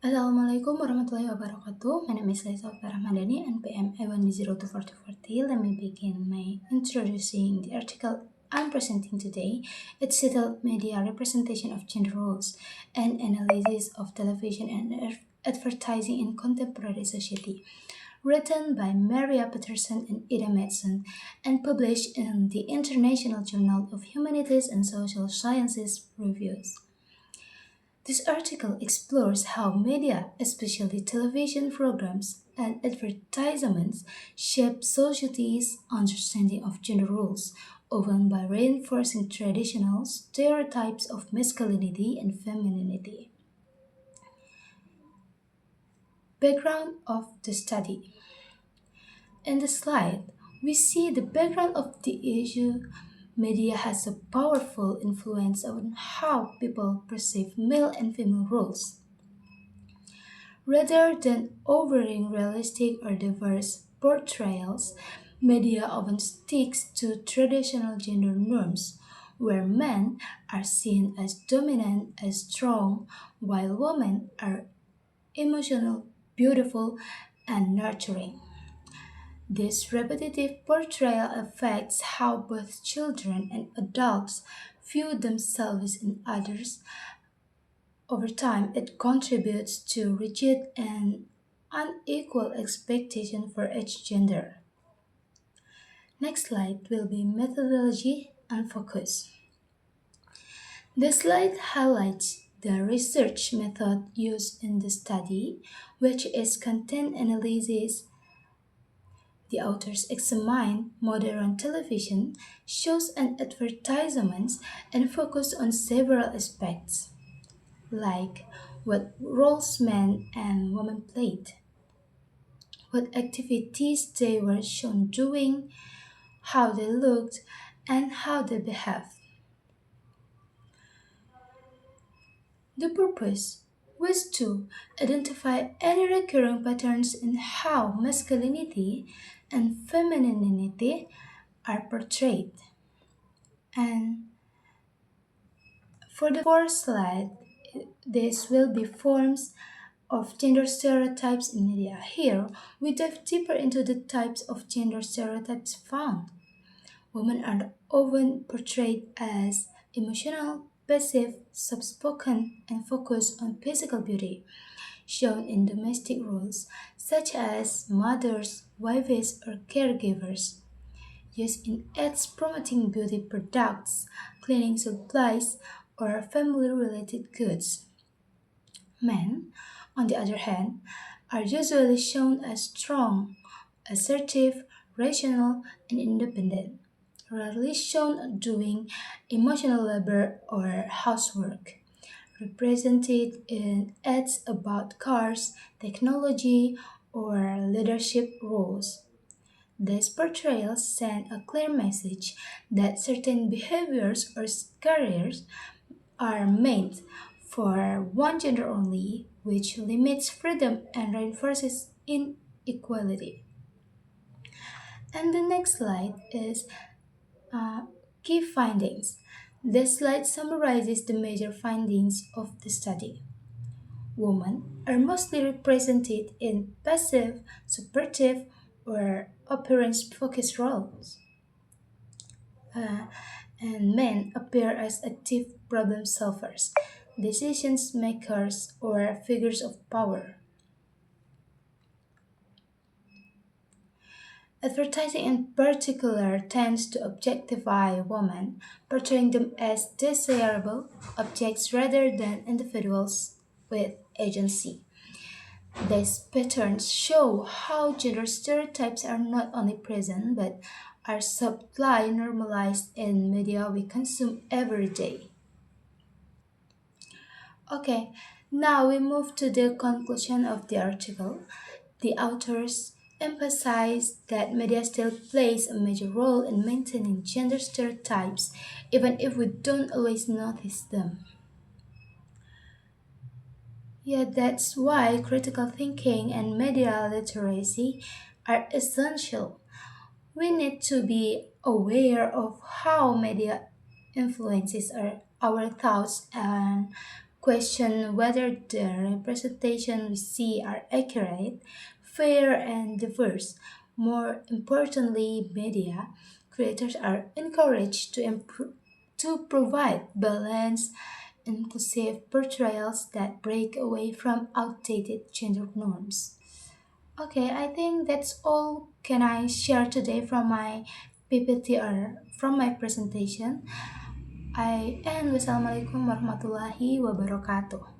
Assalamualaikum warahmatullahi wabarakatuh. My name is Lisa Rahmadani, NPM A1B024040. Let me begin my introducing the article I'm presenting today. It's titled Media Representation of Gender Roles and Analysis of Television and Advertising in Contemporary Society, written by Maria Peterson and Ida Madsen, and published in the International Journal of Humanities and Social Sciences Reviews. This article explores how media, especially television programs and advertisements, shape society's understanding of gender roles, often by reinforcing traditional stereotypes of masculinity and femininity. Background of the study. In the slide, we see the background of the issue. Media has a powerful influence on how people perceive male and female roles. Rather than offering realistic or diverse portrayals, media often sticks to traditional gender norms, where men are seen as dominant and strong, while women are emotional, beautiful, and nurturing. This repetitive portrayal affects how both children and adults view themselves and others. Over time, it contributes to rigid and unequal expectation for each gender. Next slide will be methodology and focus. This slide highlights the research method used in the study, which is content analysis. The authors examine modern television shows and advertisements and focus on several aspects, like what roles men and women played, what activities they were shown doing, how they looked, and how they behaved. The purpose was to identify any recurring patterns in how masculinity and femininity are portrayed. And for the fourth slide, this will be forms of gender stereotypes in media. Here, we dive deeper into the types of gender stereotypes found. Women are often portrayed as emotional, passive, soft spoken, and focused on physical beauty, shown in domestic roles such as mothers, wives, or caregivers. Used in ads promoting beauty products, cleaning supplies, or family related goods. Men, on the other hand, are usually shown as strong, assertive, rational, and independent, rarely shown doing emotional labor or housework. Represented in ads about cars, technology, or leadership roles. These portrayals send a clear message that certain behaviors or careers are meant for one gender only, which limits freedom and reinforces inequality. And the next slide is uh, key findings. This slide summarizes the major findings of the study. Women are mostly represented in passive, supportive, or appearance focused roles. Uh, and men appear as active problem solvers, decision makers, or figures of power. Advertising in particular tends to objectify women, portraying them as desirable objects rather than individuals with agency. These patterns show how gender stereotypes are not only present but are subtly normalized in media we consume every day. Okay, now we move to the conclusion of the article. The authors emphasize that media still plays a major role in maintaining gender stereotypes, even if we don't always notice them. Yeah, that's why critical thinking and media literacy are essential. We need to be aware of how media influences our thoughts and question whether the representation we see are accurate, fair, and diverse. More importantly, media creators are encouraged to provide balanced, inclusive portrayals that break away from outdated gender norms. Okay, I think that's all can I share today from my PPT or from my presentation. I and wassalamualaikum warahmatullahi wabarakatuh.